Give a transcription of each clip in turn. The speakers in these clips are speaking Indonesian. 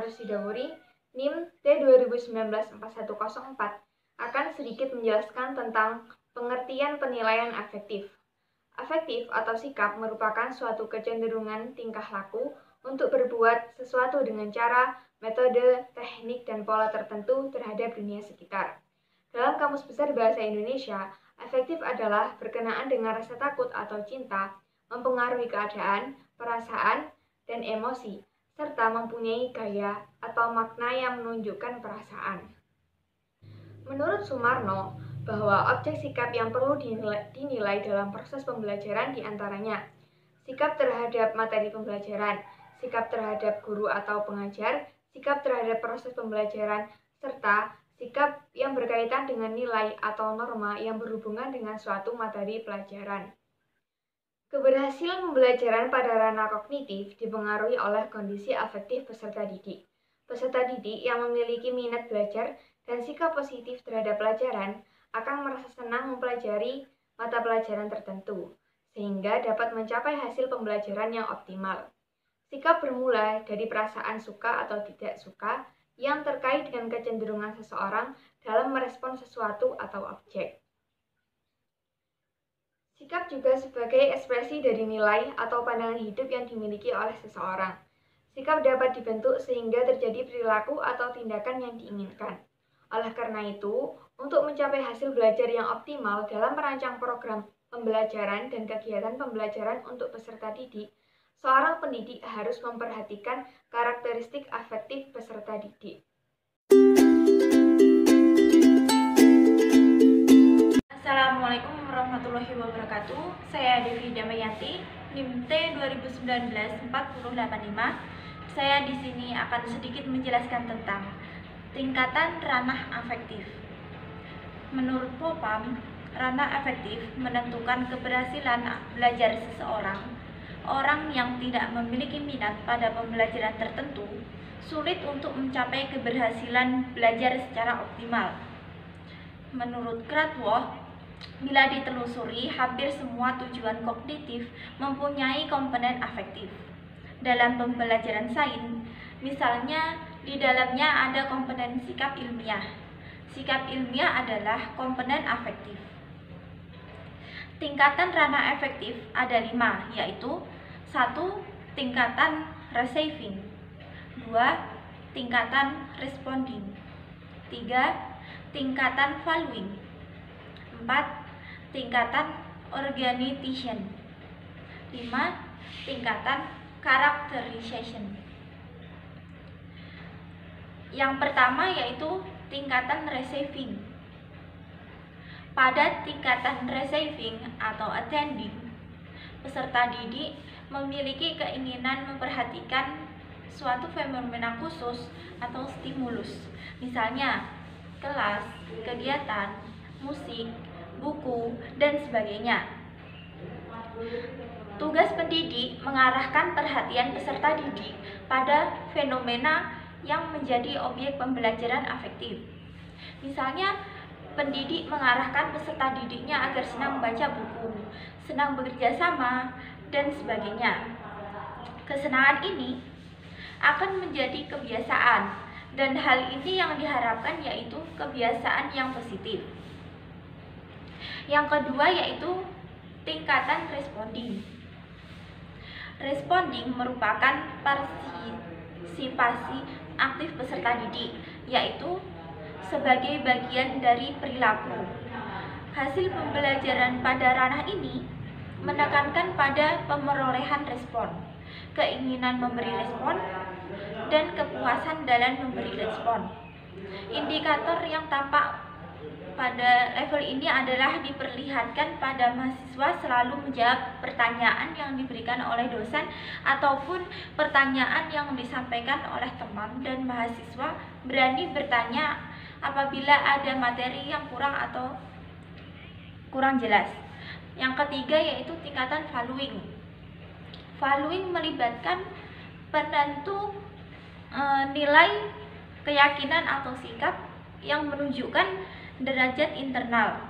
harus didahului, NIM T2019-4104 akan sedikit menjelaskan tentang pengertian penilaian afektif. Afektif atau sikap merupakan suatu kecenderungan tingkah laku untuk berbuat sesuatu dengan cara, metode, teknik, dan pola tertentu terhadap dunia sekitar. Dalam Kamus Besar Bahasa Indonesia, afektif adalah berkenaan dengan rasa takut atau cinta, mempengaruhi keadaan, perasaan, dan emosi, serta mempunyai gaya atau makna yang menunjukkan perasaan. Menurut Sumarno, bahwa objek sikap yang perlu dinilai dalam proses pembelajaran diantaranya sikap terhadap materi pembelajaran, sikap terhadap guru atau pengajar, sikap terhadap proses pembelajaran, serta sikap yang berkaitan dengan nilai atau norma yang berhubungan dengan suatu materi pelajaran. Keberhasilan pembelajaran pada ranah kognitif dipengaruhi oleh kondisi afektif peserta didik. Peserta didik yang memiliki minat belajar dan sikap positif terhadap pelajaran akan merasa senang mempelajari mata pelajaran tertentu, sehingga dapat mencapai hasil pembelajaran yang optimal. Sikap bermula dari perasaan suka atau tidak suka yang terkait dengan kecenderungan seseorang dalam merespons sesuatu atau objek. Sikap juga sebagai ekspresi dari nilai atau pandangan hidup yang dimiliki oleh seseorang. Sikap dapat dibentuk sehingga terjadi perilaku atau tindakan yang diinginkan. Oleh karena itu, untuk mencapai hasil belajar yang optimal dalam merancang program pembelajaran dan kegiatan pembelajaran untuk peserta didik, seorang pendidik harus memperhatikan karakteristik afektif peserta didik. Assalamualaikum warahmatullahi wabarakatuh. Saya Devi Damayanti, NIM T2019-4085. Saya di sini akan sedikit menjelaskan tentang tingkatan ranah afektif. Menurut Popam, ranah afektif menentukan keberhasilan belajar seseorang. Orang yang tidak memiliki minat pada pembelajaran tertentu sulit untuk mencapai keberhasilan belajar secara optimal. Menurut Kratwohl, bila ditelusuri, hampir semua tujuan kognitif mempunyai komponen afektif. Dalam pembelajaran sains, misalnya di dalamnya ada komponen sikap ilmiah. Sikap ilmiah adalah komponen afektif. Tingkatan ranah afektif ada 5, yaitu 1. Tingkatan receiving, 2. Tingkatan responding, 3. Tingkatan valuing, 4. Tingkatan organization, 5. Tingkatan characterization. Yang pertama yaitu tingkatan receiving. Pada tingkatan receiving atau attending, peserta didik memiliki keinginan memperhatikan suatu fenomena khusus atau stimulus, misalnya kelas, kegiatan, musik, buku, dan sebagainya. Tugas pendidik mengarahkan perhatian peserta didik pada fenomena yang menjadi objek pembelajaran afektif. Misalnya, pendidik mengarahkan peserta didiknya agar senang membaca buku, senang bekerja sama, dan sebagainya. Kesenangan ini akan menjadi kebiasaan, dan hal ini yang diharapkan yaitu kebiasaan yang positif. Yang kedua yaitu tingkatan responding. Responding merupakan partisipasi aktif peserta didik, yaitu sebagai bagian dari perilaku. Hasil pembelajaran pada ranah ini menekankan pada pemerolehan respon, keinginan memberi respon, dan kepuasan dalam memberi respon. Indikator yang tampak pada level ini adalah diperlihatkan pada mahasiswa selalu menjawab pertanyaan yang diberikan oleh dosen ataupun pertanyaan yang disampaikan oleh teman, dan mahasiswa berani bertanya apabila ada materi yang kurang atau kurang jelas. Yang ketiga yaitu tingkatan valuing. Valuing melibatkan penentu nilai, keyakinan atau sikap yang menunjukkan derajat internal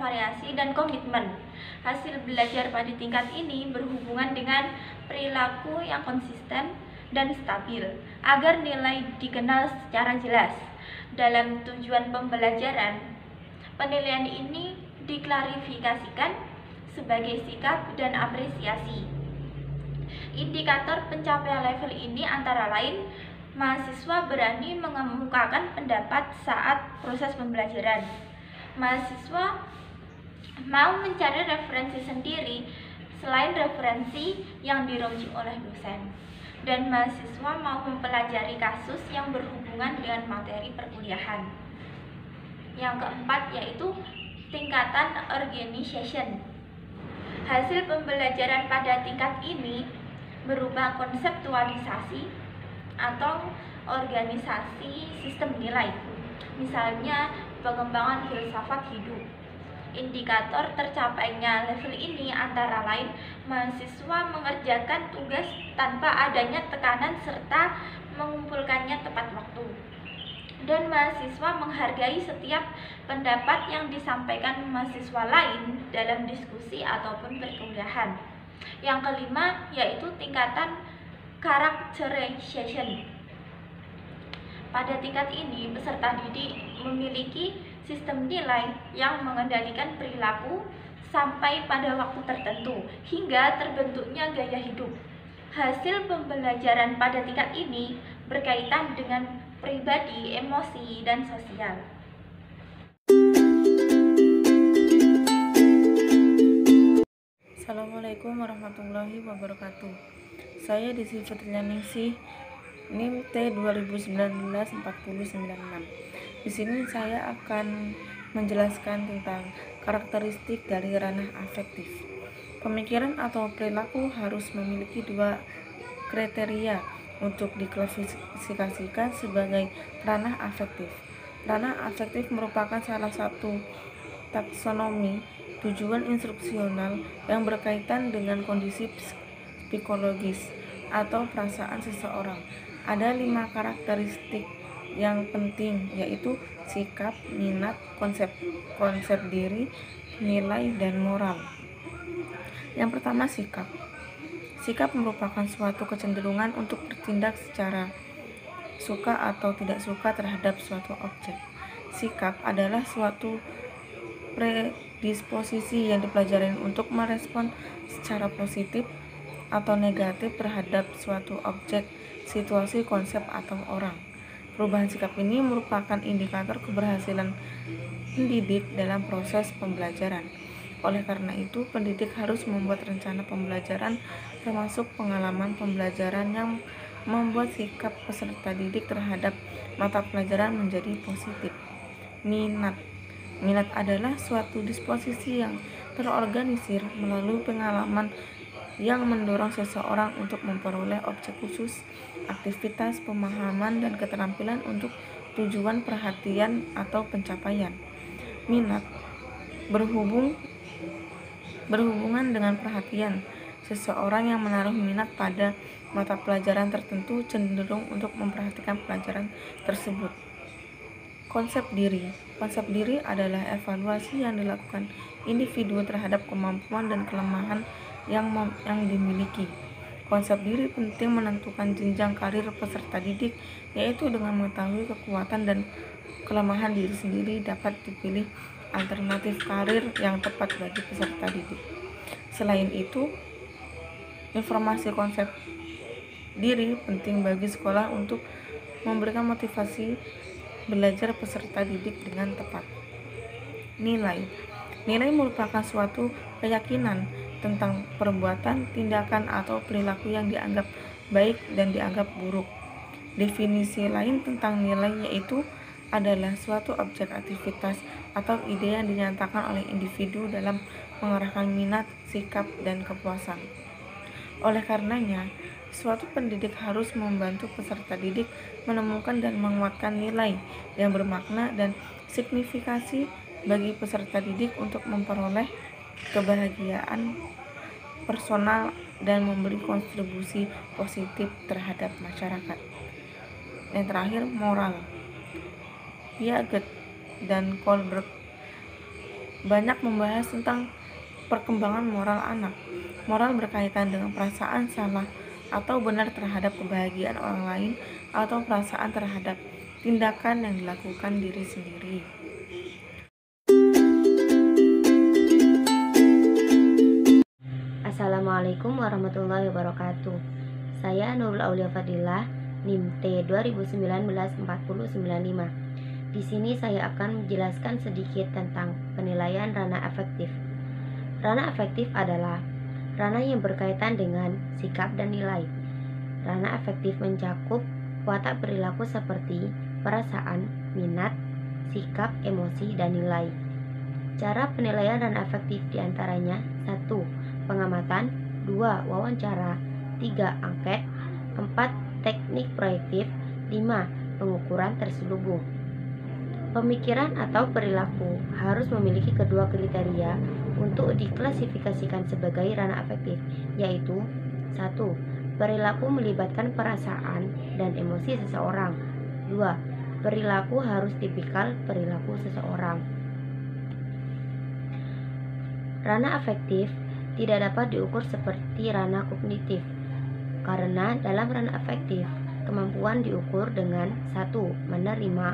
variasi, dan komitmen. Hasil belajar pada tingkat ini berhubungan dengan perilaku yang konsisten, dan stabil, agar nilai dikenal secara jelas. Dalam tujuan pembelajaran, penilaian ini diklarifikasikan sebagai sikap dan apresiasi. Indikator pencapaian level ini antara lain mahasiswa berani mengemukakan pendapat saat proses pembelajaran, mahasiswa mau mencari referensi sendiri selain referensi yang dirujuk oleh dosen, dan mahasiswa mau mempelajari kasus yang berhubungan dengan materi perkuliahan. Yang keempat yaitu tingkatan organization. Hasil pembelajaran pada tingkat ini berupa konseptualisasi atau organisasi sistem nilai, misalnya pengembangan filsafat hidup. Indikator tercapainya level ini antara lain mahasiswa mengerjakan tugas tanpa adanya tekanan serta mengumpulkannya tepat waktu, dan mahasiswa menghargai setiap pendapat yang disampaikan mahasiswa lain dalam diskusi ataupun perkuliahan. Yang kelima yaitu tingkatan characterization. Pada tingkat ini, peserta didik memiliki sistem nilai yang mengendalikan perilaku sampai pada waktu tertentu hingga terbentuknya gaya hidup. Hasil pembelajaran pada tingkat ini berkaitan dengan pribadi, emosi, dan sosial. Assalamualaikum warahmatullahi wabarakatuh. Saya Desi Fitrianingsih, NIM T 2019-4096. Di sini saya akan menjelaskan tentang karakteristik dari ranah afektif. Pemikiran atau perilaku harus memiliki dua kriteria untuk diklasifikasikan sebagai ranah afektif. Ranah afektif merupakan salah satu taksonomi tujuan instruksional yang berkaitan dengan kondisi psikologis atau perasaan seseorang. Ada 5 karakteristik yang penting, yaitu sikap, minat, konsep diri, nilai, dan moral. Yang pertama, sikap. Sikap merupakan suatu kecenderungan untuk bertindak secara suka atau tidak suka terhadap suatu objek. Sikap adalah suatu predisposisi yang dipelajari untuk merespon secara positif atau negatif terhadap suatu objek, situasi, konsep, atau orang. Perubahan sikap ini merupakan indikator keberhasilan pendidik dalam proses pembelajaran. Oleh karena itu, pendidik harus membuat rencana pembelajaran termasuk pengalaman pembelajaran yang membuat sikap peserta didik terhadap mata pelajaran menjadi positif. Minat adalah suatu disposisi yang terorganisir melalui pengalaman yang mendorong seseorang untuk memperoleh objek khusus, aktivitas, pemahaman, dan keterampilan untuk tujuan perhatian atau pencapaian. Minat berhubungan dengan perhatian. Seseorang yang menaruh minat pada mata pelajaran tertentu cenderung untuk memperhatikan pelajaran tersebut. Konsep diri. Konsep diri adalah evaluasi yang dilakukan individu terhadap kemampuan dan kelemahan yang dimiliki. Konsep diri penting menentukan jenjang karir peserta didik, yaitu dengan mengetahui kekuatan dan kelemahan diri sendiri dapat dipilih alternatif karir yang tepat bagi peserta didik. Selain itu, informasi konsep diri penting bagi sekolah untuk memberikan motivasi belajar peserta didik dengan tepat. Nilai merupakan suatu keyakinan tentang perbuatan, tindakan, atau perilaku yang dianggap baik dan dianggap buruk. Definisi lain tentang nilai yaitu adalah suatu objek aktivitas atau ide yang dinyatakan oleh individu dalam mengarahkan minat, sikap, dan kepuasan. Oleh karenanya, suatu pendidik harus membantu peserta didik menemukan dan menguatkan nilai yang bermakna dan signifikasi bagi peserta didik untuk memperoleh kebahagiaan personal dan memberi kontribusi positif terhadap masyarakat. Yang terakhir, moral. Piaget dan Kohlberg banyak membahas tentang perkembangan moral anak. Moral berkaitan dengan perasaan salah, atau benar terhadap kebahagiaan orang lain atau perasaan terhadap tindakan yang dilakukan diri sendiri. Assalamualaikum warahmatullahi wabarakatuh. Saya Nurul Aulia Fadilah, NIM T 2019-4095. Di sini saya akan menjelaskan sedikit tentang penilaian ranah afektif. Ranah afektif adalah ranah yang berkaitan dengan sikap dan nilai. Ranah afektif mencakup watak perilaku seperti perasaan, minat, sikap, emosi, dan nilai. Cara penilaian ranah afektif diantaranya 1. Pengamatan, 2. Wawancara, 3. Angket, 4. Teknik proyektif, 5. Pengukuran terselubung. Pemikiran atau perilaku harus memiliki kedua kriteria untuk diklasifikasikan sebagai ranah afektif, yaitu 1. Perilaku melibatkan perasaan dan emosi seseorang. 2. Perilaku harus tipikal perilaku seseorang. Ranah afektif tidak dapat diukur seperti ranah kognitif, karena dalam ranah afektif kemampuan diukur dengan 1. Menerima,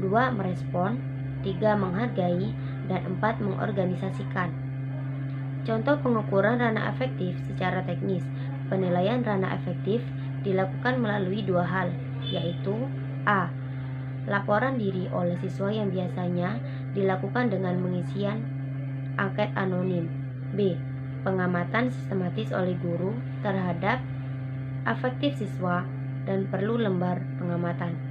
2. Merespon, 3. Menghargai, dan 4. Mengorganisasikan. Contoh pengukuran ranah afektif secara teknis. Penilaian ranah afektif dilakukan melalui dua hal, yaitu A. Laporan diri oleh siswa yang biasanya dilakukan dengan pengisian angket anonim. B. Pengamatan sistematis oleh guru terhadap afektif siswa dan perlu lembar pengamatan.